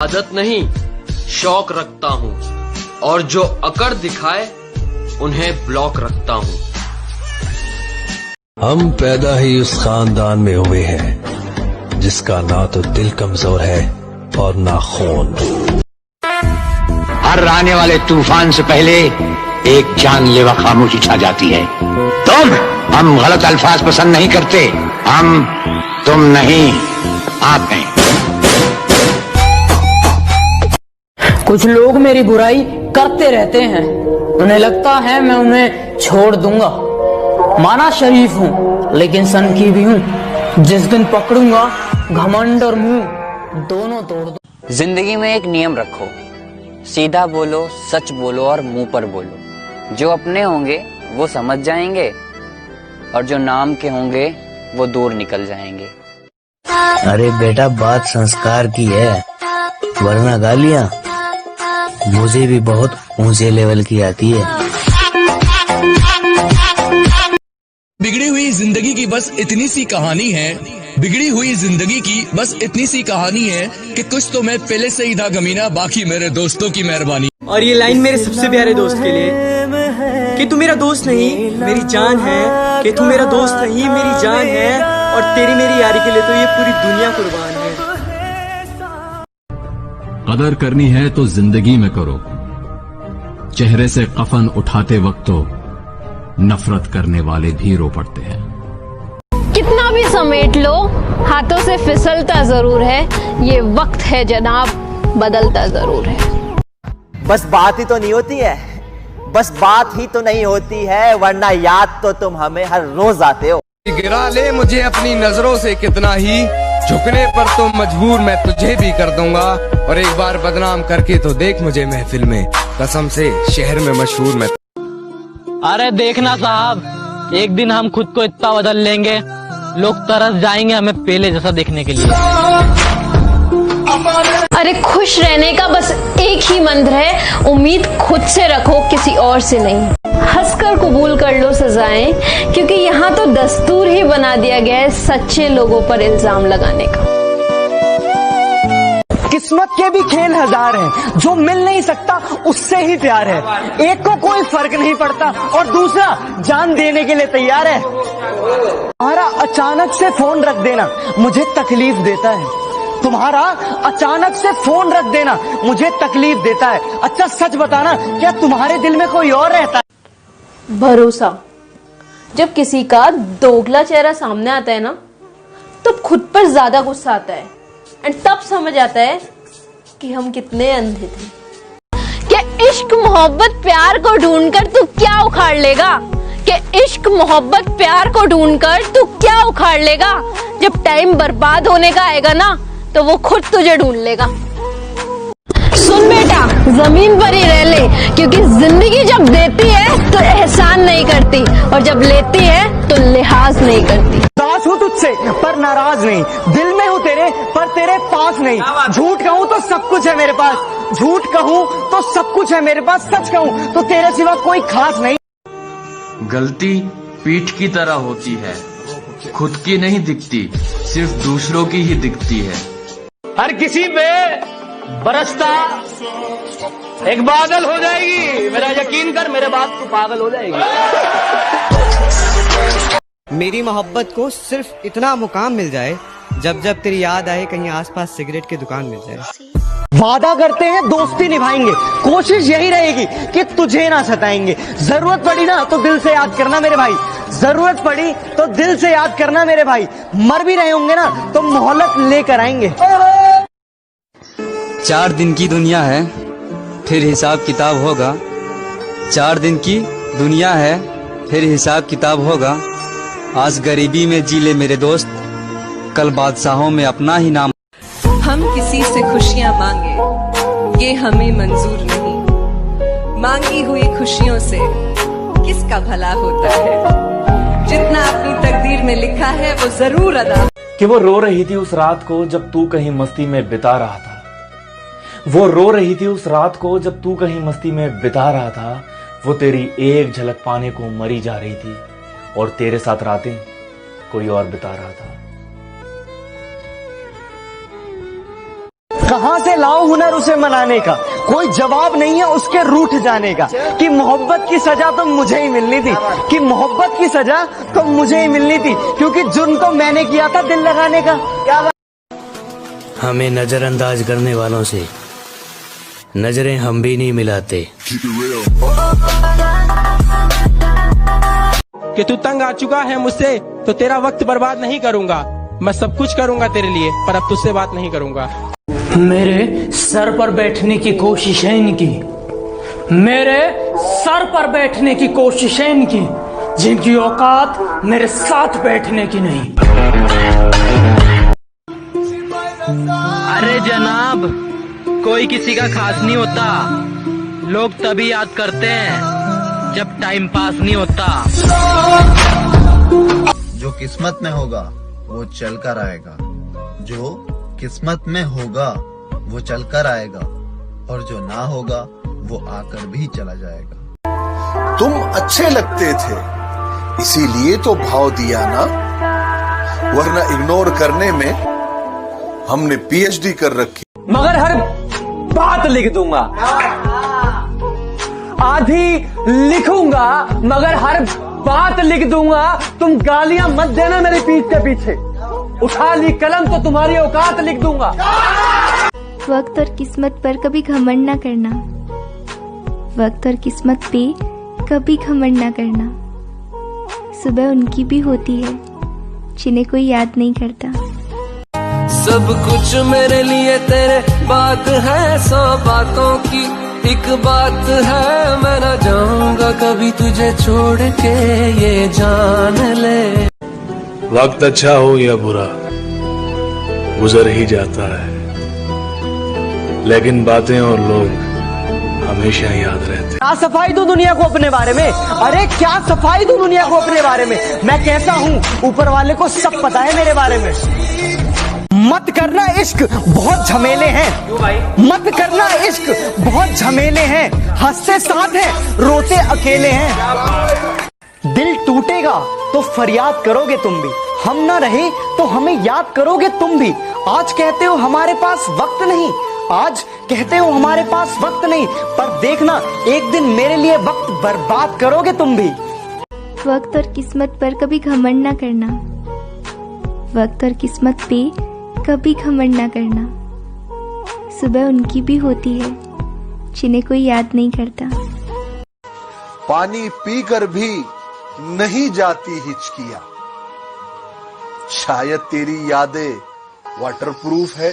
आदत नहीं शौक रखता हूँ, और जो अकड़ दिखाए उन्हें ब्लॉक रखता हूँ। हम पैदा ही उस खानदान में हुए हैं जिसका ना तो दिल कमजोर है और ना खून। हर आने वाले तूफान से पहले एक जानलेवा खामोशी छा जाती है। हम गलत अल्फाज पसंद नहीं करते। हम तुम नहीं, आप हैं। कुछ लोग मेरी बुराई करते रहते हैं, उन्हें लगता है मैं उन्हें छोड़ दूंगा। माना शरीफ हूँ लेकिन सनकी भी हूँ। जिस दिन पकड़ूंगा घमंड और मुंह दोनों तोड़ दूं। जिंदगी में एक नियम रखो, सीधा बोलो, सच बोलो और मुंह पर बोलो। जो अपने होंगे वो समझ जाएंगे और जो नाम के होंगे वो दूर निकल जाएंगे। अरे बेटा, बात संस्कार की है, वरना गालियाँ मुझे भी बहुत ऊंचे लेवल की आती है। बिगड़ी हुई जिंदगी की बस इतनी सी कहानी है, बिगड़ी हुई जिंदगी की बस इतनी सी कहानी है कि कुछ तो मैं पहले से ही था कमीना, बाकी मेरे दोस्तों की मेहरबानी। और ये लाइन मेरे सबसे प्यारे दोस्त के लिए कि तू मेरा दोस्त नहीं मेरी जान है, कि तू मेरा दोस्त नहीं मेरी जान है, और तेरी मेरी यारी के लिए तो ये पूरी दुनिया कुर्बान है। कदर करनी है तो जिंदगी में करो, चेहरे से कफन उठाते वक्त तो नफरत करने वाले भी रो पड़ते हैं। कितना भी समेट लो हाथों से फिसलता जरूर है, ये वक्त है जनाब बदलता जरूर है। बस बात ही तो नहीं होती है, बस बात ही तो नहीं होती है, वरना याद तो तुम हमें हर रोज आते हो। गिरा ले मुझे अपनी नजरों से कितना ही, झुकने पर तो मजबूर मैं तुझे भी कर दूंगा, और एक बार बदनाम करके तो देख मुझे महफिल में, कसम से शहर में मशहूर मैं। अरे देखना साहब, एक दिन हम खुद को इतना बदल लेंगे, लोग तरस जाएंगे हमें पहले जैसा देखने के लिए। अरे खुश रहने का बस एक ही मंत्र है, उम्मीद खुद से रखो किसी और से नहीं। हंसकर कबूल कर लो सजाएं, क्योंकि यहाँ तो दस्तूर ही बना दिया गया है सच्चे लोगों पर इल्जाम लगाने का। किस्मत के भी खेल हजार हैं, जो मिल नहीं सकता उससे ही प्यार है। एक को कोई फर्क नहीं पड़ता और दूसरा जान देने के लिए तैयार है। तुम्हारा अचानक से फोन रख देना मुझे तकलीफ देता है, तुम्हारा अचानक से फोन रख देना मुझे तकलीफ देता है। अच्छा सच बताना, क्या तुम्हारे दिल में कोई और रहता है? भरोसा। जब किसी का दोगला चेहरा सामने आता है ना, तो खुद पर ज्यादा गुस्सा आता है, एंड तब समझ आता है कि हम कितने अंधे थे। क्या इश्क मोहब्बत प्यार को ढूंढकर तू क्या उखाड़ लेगा? क्या इश्क मोहब्बत प्यार को ढूंढकर तू क्या उखाड़ लेगा? जब टाइम बर्बाद होने का आएगा ना, तो वो खुद तुझे ढूंढ लेगा। सुन बेटा, जमीन पर ही रह ले, क्योंकि जिंदगी जब देती है तो एहसान नहीं करती, और जब लेती है तो लिहाज नहीं करती। उदास हूँ तुझसे पर नाराज नहीं, दिल में हूँ तेरे पर तेरे पास नहीं। झूठ कहूँ तो सब कुछ है मेरे पास, झूठ कहूँ तो सब कुछ है मेरे पास, सच कहूँ तो तेरे सिवा कोई खास नहीं। गलती पीठ की तरह होती है, खुद की नहीं दिखती, सिर्फ दूसरों की ही दिखती है। हर किसी पे बरसता एक बादल हो जाएगी, मेरा यकीन कर, मेरे बात तू पागल हो जाएगी। मेरी मोहब्बत को सिर्फ इतना मुकाम मिल जाए, जब जब तेरी याद आए कहीं आसपास सिगरेट की दुकान मिल जाए। वादा करते हैं दोस्ती निभाएंगे, कोशिश यही रहेगी कि तुझे ना सताएंगे। जरूरत पड़ी ना तो दिल से याद करना मेरे भाई, जरूरत पड़ी तो दिल से याद करना मेरे भाई। मर भी रहे होंगे ना तो मोहलत लेकर आएंगे। 4 दिन की दुनिया है, फिर हिसाब किताब होगा। 4 दिन की दुनिया है, फिर हिसाब किताब होगा। आज गरीबी में जी ले मेरे दोस्त, कल बादशाहों में अपना ही नाम। हम किसी से खुशियाँ मांगे ये हमें मंजूर नहीं, मांगी हुई खुशियों से किसका भला होता है। जितना अपनी तकदीर में लिखा है वो जरूर अदा। कि वो रो रही थी उस रात को जब तू कहीं मस्ती में बिता रहा था, वो रो रही थी उस रात को जब तू कहीं मस्ती में बिता रहा था। वो तेरी एक झलक पाने को मरी जा रही थी, और तेरे साथ रातें कोई और बिता रहा था। कहां से लाओ हुनर उसे मनाने का, कोई जवाब नहीं है उसके रूठ जाने का। कि मोहब्बत की सजा तो मुझे ही मिलनी थी, कि मोहब्बत की सजा तो मुझे ही मिलनी थी, क्योंकि जुर्म तो मैंने किया था दिल लगाने का। क्या हमें नजरअंदाज करने वालों से नजरें हम भी नहीं मिलाते। कि तू तंग आ चुका है मुझसे, तो तेरा वक्त बर्बाद नहीं करूंगा। मैं सब कुछ करूंगा तेरे लिए, पर अब तुझसे बात नहीं करूंगा। मेरे सर पर बैठने की कोशिशें इनकी, मेरे सर पर बैठने की कोशिशें इनकी, जिनकी औकात मेरे साथ बैठने की नहीं। अरे जनाब, कोई किसी का खास नहीं होता, लोग तभी याद करते हैं जब टाइम पास नहीं होता। जो किस्मत में होगा वो चल कर आएगा, जो किस्मत में होगा वो चल कर आएगा, और जो ना होगा वो आकर भी चला जाएगा। तुम अच्छे लगते थे इसीलिए तो भाव दिया ना, वरना इग्नोर करने में हमने पीएचडी कर रखी। मगर हर बात लिख दूंगा, आधी लिखूंगा मगर हर बात लिख दूंगा। तुम गालियां मत देना मेरे पीठ के पीछे, उठा ली कलम तो तुम्हारी औकात लिख दूंगा। वक्त और किस्मत पर कभी घमंड ना करना, वक्त और किस्मत पे कभी घमंड ना करना। सुबह उनकी भी होती है जिन्हें कोई याद नहीं करता। सब कुछ मेरे लिए तेरे बात है, 100 बातों की एक बात है। मैं ना जाऊंगा कभी तुझे छोड़ के, ये जान ले। वक्त अच्छा हो या बुरा गुजर ही जाता है, लेकिन बातें और लोग हमेशा याद रहते। क्या सफाई दूं दुनिया को अपने बारे में, अरे क्या सफाई दूं दुनिया को अपने बारे में। मैं कैसा हूँ ऊपर वाले को सब पता है मेरे बारे में। मत करना इश्क बहुत झमेले हैं, मत करना इश्क बहुत झमेले हैं। हंसते साथ हैं, रोते अकेले हैं। दिल टूटेगा तो फरियाद करोगे तुम भी, हम ना रहे तो हमें याद करोगे तुम भी। आज कहते हो हमारे पास वक्त नहीं, आज कहते हो हमारे पास वक्त नहीं, पर देखना एक दिन मेरे लिए वक्त बर्बाद करोगे तुम भी। वक्त और किस्मत पर कभी घमंड ना करना, वक्त और किस्मत पे कभी घमंड ना करना। सुबह उनकी भी होती है जिन्हें कोई याद नहीं करता। पानी पीकर भी नहीं जाती हिचकियां, शायद तेरी यादें वाटरप्रूफ है।